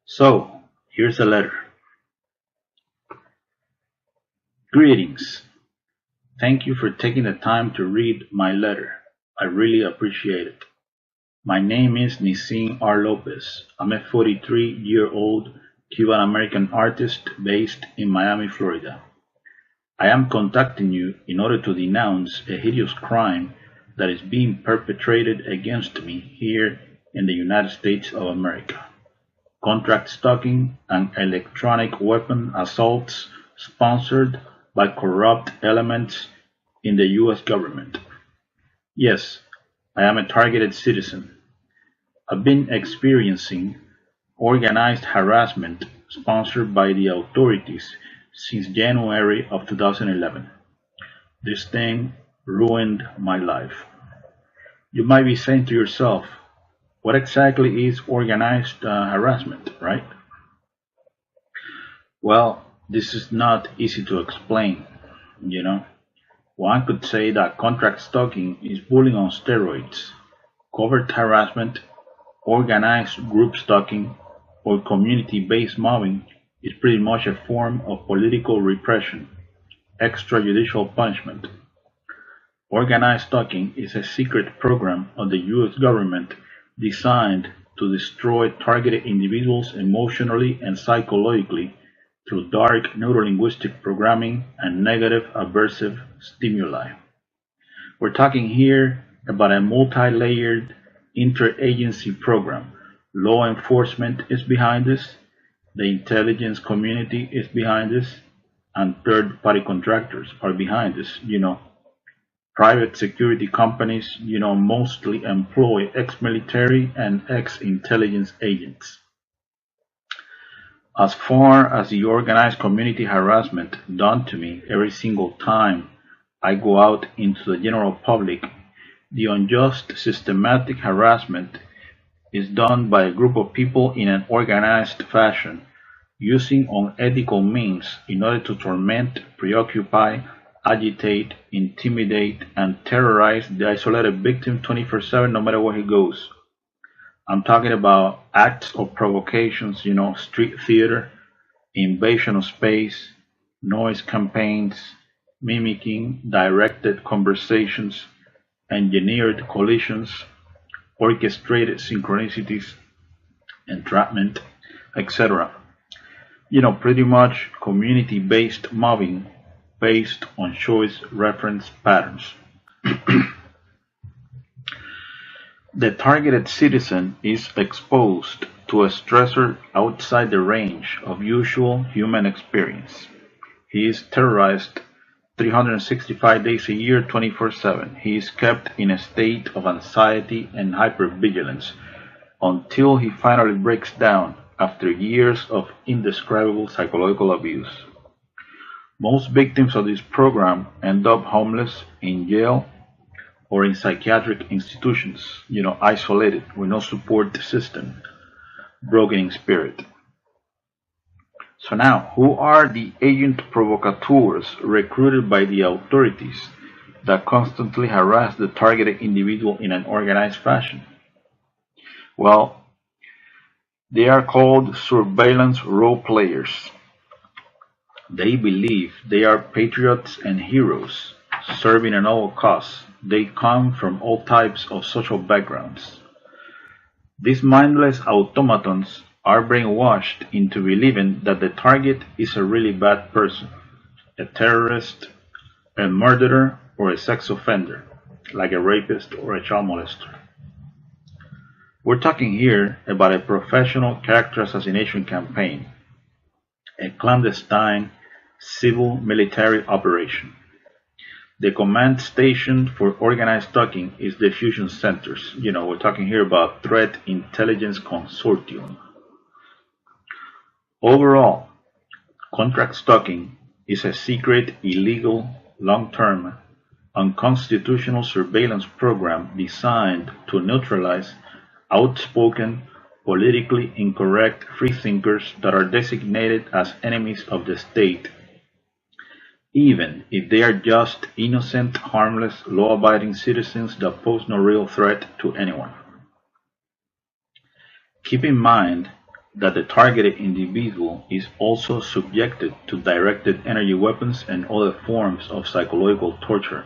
So, here's a letter. Greetings. Thank you for taking the time to read my letter. I really appreciate it. My name is Nisin R. Lopez. I'm a 43-year-old Cuban American artist based in Miami, Florida. I am contacting you in order to denounce a hideous crime that is being perpetrated against me here in the United States of America. Contract stalking and electronic weapon assaults sponsored by corrupt elements in the US government. Yes, I am a targeted citizen. I've been experiencing organized harassment sponsored by the authorities since January of 2011. This thing ruined my life. You might be saying to yourself, what exactly is organized harassment, right? Well, this is not easy to explain, you know. One could say that contract stalking is bullying on steroids. Covert harassment, organized group stalking, or community-based mobbing is pretty much a form of political repression, extrajudicial punishment. Organized stalking is a secret program of the US government designed to destroy targeted individuals emotionally and psychologically through dark neurolinguistic programming and negative aversive stimuli. We're talking here about a multi-layered interagency program. Law enforcement is behind this, the intelligence community is behind this, and third-party contractors are behind this. Private security companies, mostly employ ex-military and ex-intelligence agents. As far as the organized community harassment done to me every single time I go out into the general public, the unjust systematic harassment is done by a group of people in an organized fashion, using unethical means in order to torment, preoccupy, agitate, intimidate, and terrorize the isolated victim 24/7 no matter where he goes. I'm talking about acts of provocations, street theater, invasion of space, noise campaigns, mimicking directed conversations, engineered collisions, orchestrated synchronicities, entrapment, etc. Pretty much community-based mobbing based on choice reference patterns. The targeted citizen is exposed to a stressor outside the range of usual human experience. He is terrorized 365 days a year, 24/7. He is kept in a state of anxiety and hypervigilance until he finally breaks down after years of indescribable psychological abuse. Most victims of this program end up homeless, in jail, or in psychiatric institutions, isolated with no support system, broken in spirit. So now, who are the agent provocateurs recruited by the authorities that constantly harass the targeted individual in an organized fashion? Well, they are called surveillance role players. They believe they are patriots and heroes, serving a noble cause. They come from all types of social backgrounds. These mindless automatons are brainwashed into believing that the target is a really bad person, a terrorist, a murderer, or a sex offender, like a rapist or a child molester. We're talking here about a professional character assassination campaign, a clandestine civil military operation. The command station for organized stalking is the fusion centers. We're talking here about Threat Intelligence Consortium. Overall, contract stalking is a secret, illegal, long-term, unconstitutional surveillance program designed to neutralize outspoken, politically incorrect freethinkers that are designated as enemies of the state, even if they are just innocent, harmless, law-abiding citizens that pose no real threat to anyone. Keep in mind that the targeted individual is also subjected to directed energy weapons and other forms of psychological torture.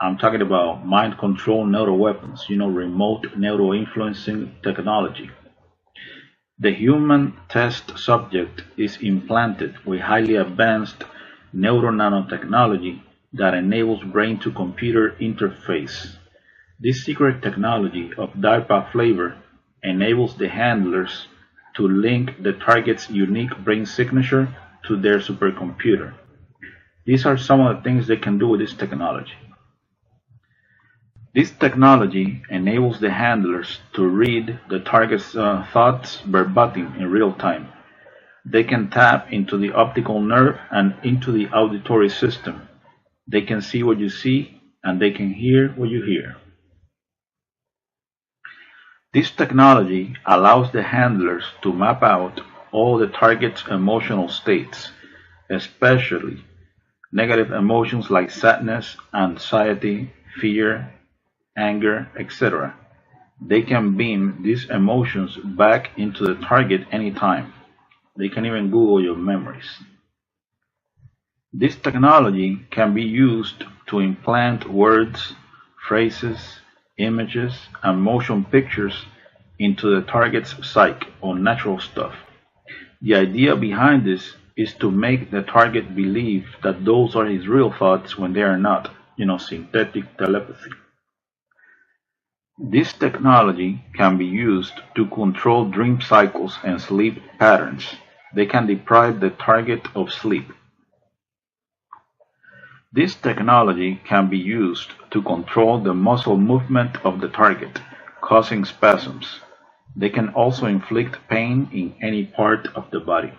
I'm talking about mind control neural weapons, remote neural influencing technology. The human test subject is implanted with highly advanced neuronanotechnology that enables brain-to-computer interface. This secret technology of DARPA flavor enables the handlers to link the target's unique brain signature to their supercomputer. These are some of the things they can do with this technology. This technology enables the handlers to read the target's thoughts verbatim in real time. They can tap into the optical nerve and into the auditory system. They can see what you see and they can hear what you hear. This technology allows the handlers to map out all the target's emotional states, especially negative emotions like sadness, anxiety, fear, anger, etc. They can beam these emotions back into the target anytime. They can even Google your memories. This technology can be used to implant words, phrases, images, and motion pictures into the target's psyche or natural stuff. The idea behind this is to make the target believe that those are his real thoughts when they are not, synthetic telepathy. This technology can be used to control dream cycles and sleep patterns. They can deprive the target of sleep. This technology can be used to control the muscle movement of the target, causing spasms. They can also inflict pain in any part of the body.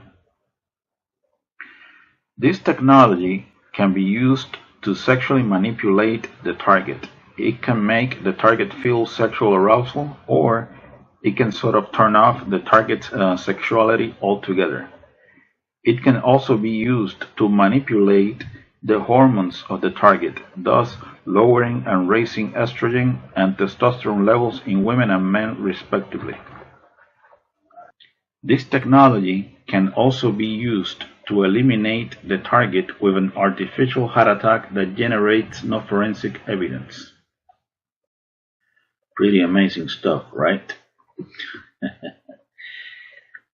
This technology can be used to sexually manipulate the target. It can make the target feel sexual arousal, or it can sort of turn off the target's sexuality altogether. It can also be used to manipulate the hormones of the target, thus lowering and raising estrogen and testosterone levels in women and men respectively. This technology can also be used to eliminate the target with an artificial heart attack that generates no forensic evidence. Pretty amazing stuff, right?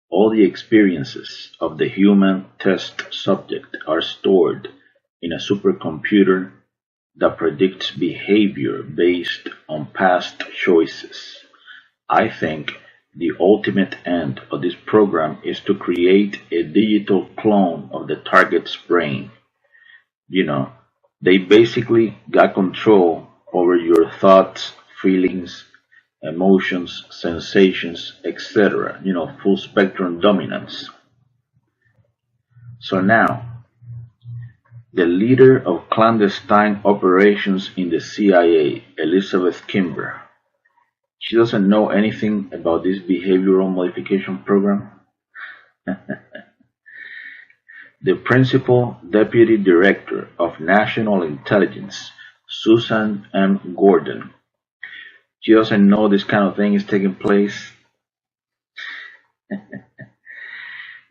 All the experiences of the human test subject are stored in a supercomputer that predicts behavior based on past choices. I think the ultimate end of this program is to create a digital clone of the target's brain. They basically got control over your thoughts, feelings, emotions, sensations, etc. Full spectrum dominance. So now, the leader of clandestine operations in the CIA, Elizabeth Kimber, she doesn't know anything about this behavioral modification program. The principal deputy director of national intelligence, Susan M. Gordon, she doesn't know this kind of thing is taking place.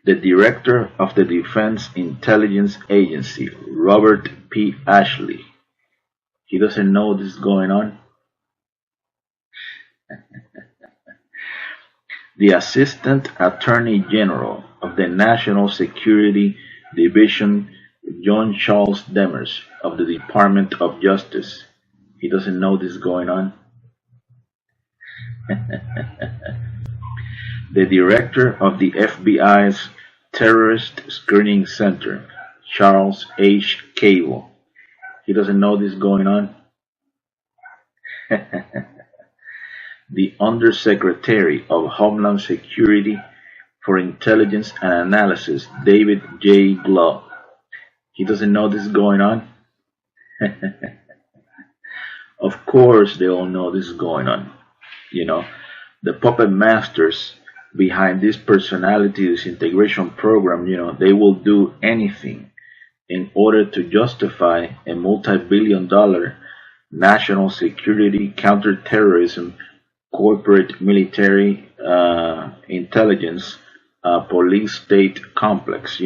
The director of the Defense Intelligence Agency, Robert P. Ashley, he doesn't know this is going on. The Assistant Attorney General of the National Security Division, John Charles Demers, of the Department of Justice, he doesn't know this is going on. The director of the FBI's Terrorist Screening Center, Charles H. Cable, he doesn't know this is going on. The Undersecretary of Homeland Security for Intelligence and Analysis, David J. Glove, he doesn't know this is going on. Of course they all know this is going on. The puppet masters behind this personality disintegration program, they will do anything in order to justify a multi-billion-dollar national security, counterterrorism, corporate military intelligence police state complex,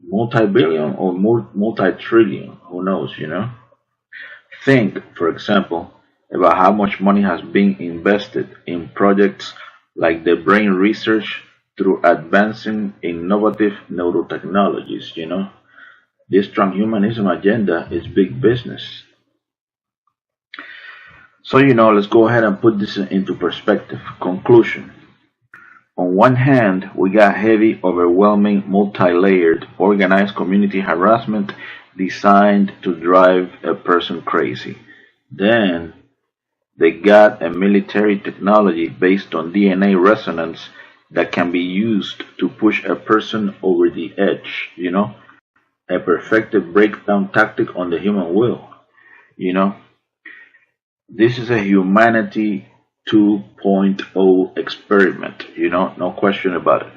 multi-billion or multi-trillion, who knows, Think, for example, about how much money has been invested in projects like the brain research through advancing innovative neurotechnologies. This transhumanism agenda is big business. So, let's go ahead and put this into perspective. Conclusion. On one hand, we got heavy, overwhelming, multi-layered, organized community harassment designed to drive a person crazy. Then they got a military technology based on DNA resonance that can be used to push a person over the edge. A perfected breakdown tactic on the human will. You know, this is a humanity 2.0 experiment, no question about it.